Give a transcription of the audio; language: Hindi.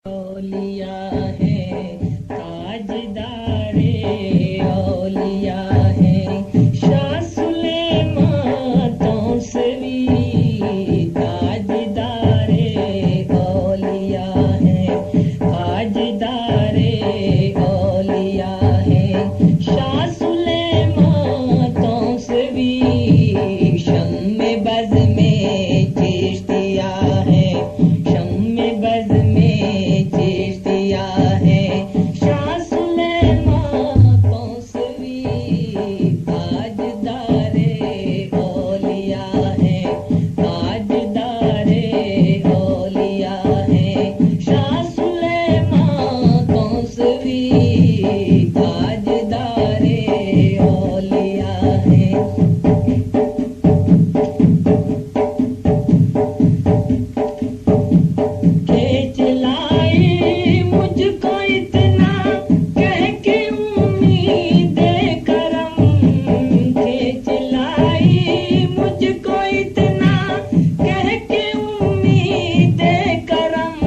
औलिया है ताजदारे औलिया है शाह सुलेमान तौसवी ताजदारे औलिया है ताजदारे औलिया है शाह सुलेमान तौसवी शम्मे बज़ में चिश्तिया है शम्मे बज़ में चिश्तिया है शाह सुलेमान तौसवी ताजदारे औलिया है ताजदारे औलिया है शाह सुलेमान तौसवी ताजदारे औलिया है खींच लाई मुझको इतना कह के उम्मीद करम खींच लाई मुझको इतना कह के उम्मीद करम